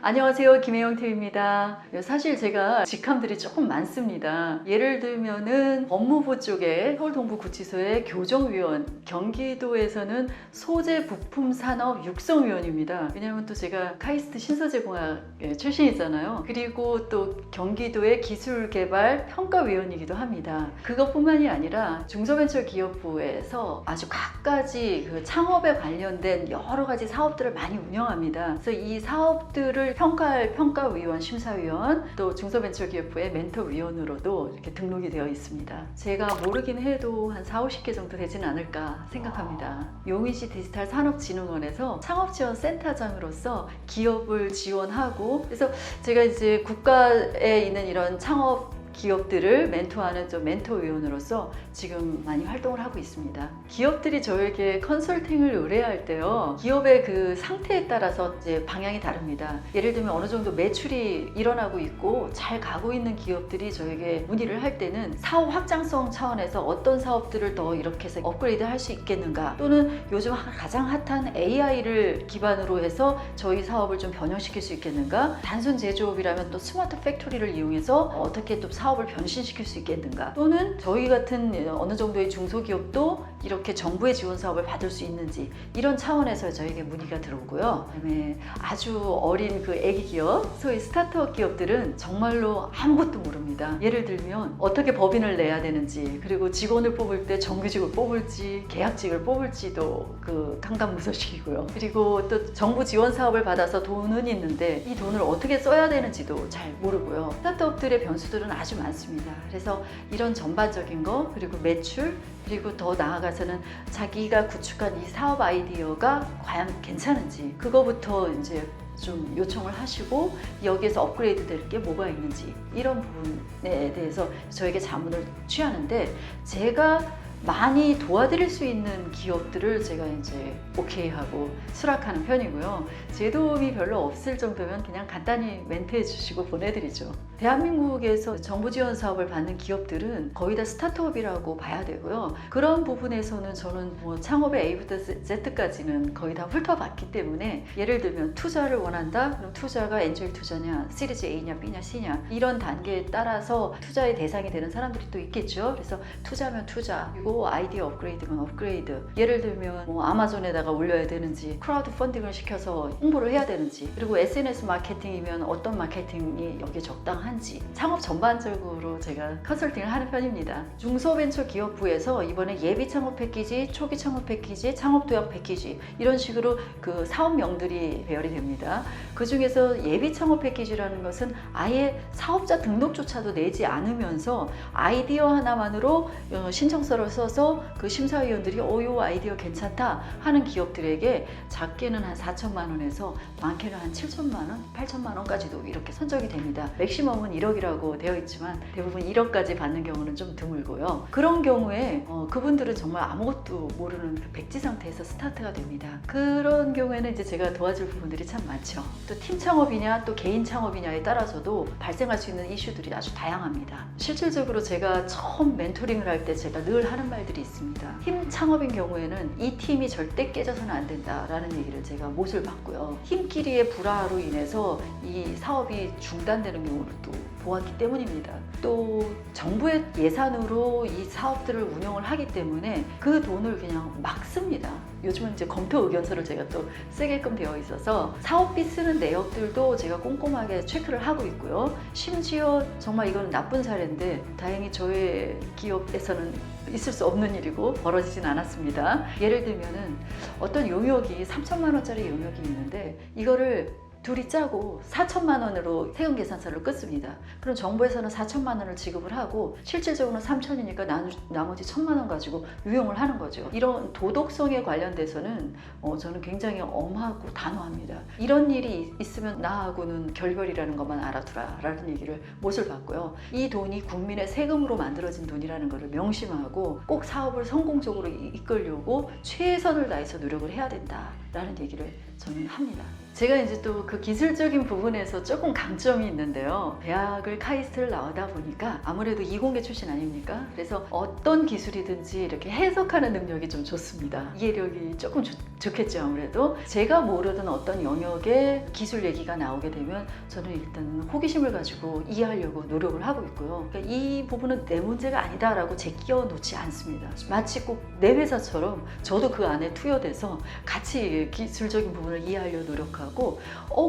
안녕하세요, 김혜영 팀입니다. 사실 제가 직함들이 조금 많습니다. 예를 들면은 법무부 쪽에 서울동부구치소의 교정위원, 경기도에서는 소재부품산업 육성위원입니다. 왜냐하면 또 제가 카이스트 신소재공학 출신이잖아요. 그리고 또 경기도의 기술개발 평가위원이기도 합니다. 그것뿐만이 아니라 중소벤처기업부에서 아주 갖가지 그 창업에 관련된 여러 가지 사업들을 많이 운영합니다. 그래서 이 사업들을 평가할 평가위원, 심사위원, 또 중소벤처기업부의 멘토위원으로도 이렇게 등록이 되어 있습니다. 제가 모르긴 해도 한 40, 50개 정도 되지는 않을까 생각합니다. 용인시 디지털 산업진흥원에서 창업지원센터장으로서 기업을 지원하고, 그래서 제가 이제 국가에 있는 이런 창업 기업들을 멘토하는 좀 멘토위원으로서 지금 많이 활동을 하고 있습니다. 기업들이 저에게 컨설팅을 의뢰할 때요, 기업의 그 상태에 따라서 이제 방향이 다릅니다. 예를 들면 어느 정도 매출이 일어나고 있고 잘 가고 있는 기업들이 저에게 문의를 할 때는 사업 확장성 차원에서 어떤 사업들을 더 이렇게 해서 업그레이드 할 수 있겠는가, 또는 요즘 가장 핫한 AI를 기반으로 해서 저희 사업을 좀 변형시킬 수 있겠는가, 단순 제조업이라면 또 스마트 팩토리를 이용해서 어떻게 또 사업을 변신시킬 수 있겠는가, 또는 저희 같은 어느 정도의 중소기업도 이렇게 정부의 지원 사업을 받을 수 있는지, 이런 차원에서 저에게 문의가 들어오고요. 그다음에 아주 어린 그 애기 기업, 소위 스타트업 기업들은 정말로 아무것도 모릅니다. 예를 들면 어떻게 법인을 내야 되는지, 그리고 직원을 뽑을 때 정규직을 뽑을지 계약직을 뽑을지도 그 강당무소식이고요. 그리고 또 정부 지원 사업을 받아서 돈은 있는데 이 돈을 어떻게 써야 되는지도 잘 모르고요. 스타트업들의 변수들은 아주 많습니다. 그래서 이런 전반적인 거, 그리고 매출, 그리고 더 나아가서는 자기가 구축한 이 사업 아이디어가 과연 괜찮은지, 그거부터 이제 좀 요청을 하시고 여기에서 업그레이드 될 게 뭐가 있는지, 이런 부분에 대해서 저에게 자문을 취하는데, 제가 많이 도와드릴 수 있는 기업들을 제가 이제 오케이 하고 수락하는 편이고요. 제 도움이 별로 없을 정도면 그냥 간단히 멘트해 주시고 보내드리죠. 대한민국에서 정부 지원 사업을 받는 기업들은 거의 다 스타트업이라고 봐야 되고요. 그런 부분에서는 저는 뭐 창업의 A부터 Z까지는 거의 다 훑어봤기 때문에, 예를 들면 투자를 원한다? 그럼 투자가 엔젤 투자냐, 시리즈 A냐, B냐, C냐, 이런 단계에 따라서 투자의 대상이 되는 사람들이 또 있겠죠. 그래서 투자면 투자, 그리고 아이디어 업그레이드면 업그레이드, 예를 들면 뭐 아마존에다가 올려야 되는지, 크라우드 펀딩을 시켜서 홍보를 해야 되는지, 그리고 SNS 마케팅이면 어떤 마케팅이 여기에 적당한지, 창업 전반적으로 제가 컨설팅을 하는 편입니다. 중소벤처기업부에서 이번에 예비 창업 패키지, 초기 창업 패키지, 창업 도약 패키지, 이런 식으로 그 사업명들이 배열이 됩니다. 그 중에서 예비 창업 패키지라는 것은 아예 사업자 등록조차도 내지 않으면서 아이디어 하나만으로 신청서를 써서 그 심사위원들이 요 아이디어 괜찮다 하는 기업들에게 작게는 한 4천만 원에서 많게는 한 7천만 원, 8천만 원까지도 이렇게 선정이 됩니다. 맥시멈은 1억이라고 되어 있지만 대부분 1억까지 받는 경우는 좀 드물고요. 그런 경우에 그분들은 정말 아무것도 모르는 그 백지 상태에서 스타트가 됩니다. 그런 경우에는 이제 제가 도와줄 부분들이 참 많죠. 또 팀 창업이냐 또 개인 창업이냐에 따라서도 발생할 수 있는 이슈들이 아주 다양합니다. 실질적으로 제가 처음 멘토링을 할 때 제가 늘 하는 말들이 있습니다. 팀 창업인 경우에는 이 팀이 절대 깨져서는 안 된다라는 얘기를 제가 못을 봤고요. 팀끼리의 불화로 인해서 이 사업이 중단되는 경우를 또 보았기 때문입니다. 또 정부의 예산으로 이 사업들을 운영을 하기 때문에 그 돈을 그냥 막 씁니다. 요즘은 이제 검토 의견서를 제가 또 쓰게끔 되어 있어서 사업비 쓰는 내역들도 제가 꼼꼼하게 체크를 하고 있고요. 심지어 정말 이건 나쁜 사례인데 다행히 저희 기업에서는 있을 수 없는 일이고 벌어지진 않았습니다. 예를 들면은 어떤 용역이 3천만 원짜리 용역이 있는데 이거를 둘이 짜고 4천만 원으로 세금 계산서를 끊습니다. 그럼 정부에서는 4천만 원을 지급을 하고 실질적으로는 3천이니까 나머지 1천만 원 가지고 유용을 하는 거죠. 이런 도덕성에 관련돼서는 저는 굉장히 엄하고 단호합니다. 이런 일이 있으면 나하고는 결별이라는 것만 알아두라 라는 얘기를 못을 받고요. 이 돈이 국민의 세금으로 만들어진 돈이라는 것을 명심하고 꼭 사업을 성공적으로 이끌려고 최선을 다해서 노력을 해야 된다 라는 얘기를 저는 합니다. 제가 이제 또 그 기술적인 부분에서 조금 강점이 있는데요. 대학을 카이스트를 나오다 보니까 아무래도 이공계 출신 아닙니까? 그래서 어떤 기술이든지 이렇게 해석하는 능력이 좀 좋습니다. 이해력이 조금 좋겠죠, 아무래도. 제가 모르던 어떤 영역의 기술 얘기가 나오게 되면 저는 일단 호기심을 가지고 이해하려고 노력을 하고 있고요. 그러니까 이 부분은 내 문제가 아니다라고 제끼어 놓지 않습니다. 마치 꼭 내 회사처럼 저도 그 안에 투여돼서 같이 기술적인 부분을 이해하려고 노력하고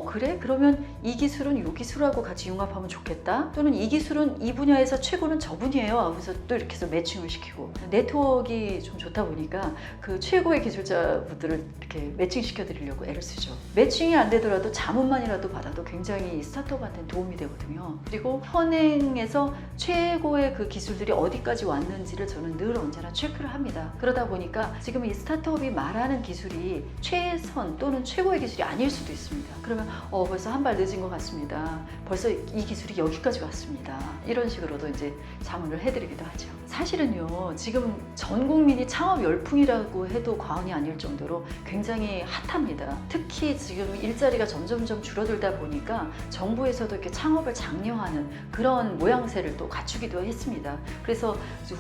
그래? 그러면 이 기술은 이 기술하고 같이 융합하면 좋겠다. 또는 이 기술은 이 분야에서 최고는 저 분이에요 하면서 또 이렇게 해서 매칭을 시키고 네트워크가 좀 좋다 보니까 그 최고의 기술자분들을 이렇게 매칭시켜 드리려고 애를 쓰죠. 매칭이 안 되더라도 자문만이라도 받아도 굉장히 스타트업한테는 도움이 되거든요. 그리고 현행에서 최고의 그 기술들이 어디까지 왔는지를 저는 늘 언제나 체크를 합니다. 그러다 보니까 지금 이 스타트업이 말하는 기술이 최선 또는 최고의 기술이 아닐 수도 있습니다. 그러면 벌써 한 발 늦은 것 같습니다. 벌써 이 기술이 여기까지 왔습니다. 이런 식으로도 이제 자문을 해드리기도 하죠. 사실은요, 지금 전 국민이 창업 열풍이라고 해도 과언이 아닐 정도로 굉장히 핫합니다. 특히 지금 일자리가 점점점 줄어들다 보니까 정부에서도 이렇게 창업을 장려하는 그런 모양새를 또 갖추기도 했습니다. 그래서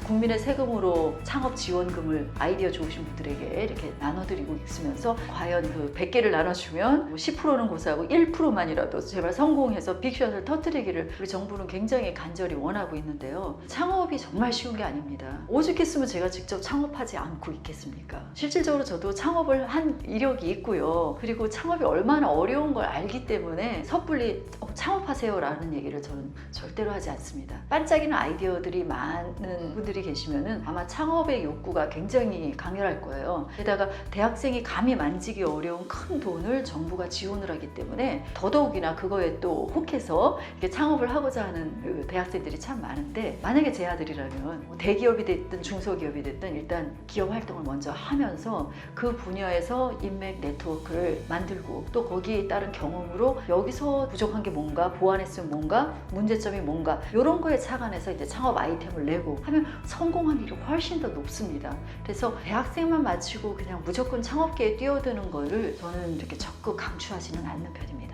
국민의 세금으로 창업 지원금을 아이디어 좋으신 분들에게 이렇게 나눠드리고 있으면서 과연 그 100개를 나눠주면 10%는 고사하고 1%만이라도 제발 성공해서 빅샷을 터뜨리기를 우리 정부는 굉장히 간절히 원하고 있는데요. 창업이 정말 쉬운 게 아닙니다. 오죽했으면 제가 직접 창업하지 않고 있겠습니까? 실질적으로 저도 창업을 한 이력이 있고요. 그리고 창업이 얼마나 어려운 걸 알기 때문에 섣불리 창업하세요 라는 얘기를 저는 절대로 하지 않습니다. 반짝이는 아이디어들이 많은 분들이 계시면은 아마 창업의 욕구가 굉장히 강렬할 거예요. 게다가 대학생이 감히 만지기 어려운 큰 돈을 정부가 지원을 하기 때문에 더더욱이나 그거에 또 혹해서 이렇게 창업을 하고자 하는 그 대학생들이 참 많은데, 만약에 제 아들이라면 대기업이 됐든 중소기업이 됐든 일단 기업 활동을 먼저 하면서 그 분야에서 인맥 네트워크를 만들고 또 거기에 따른 경험으로 여기서 부족한 게 뭔가, 보완했으면 뭔가, 문제점이 뭔가 이런 거에 착안해서 이제 창업 아이템을 내고 하면 성공할 일이 훨씬 더 높습니다. 그래서 대학생만 마치고 그냥 무조건 창업계에 뛰어드는 거를 저는 이렇게 적극 강추하지는 않는 편입니다.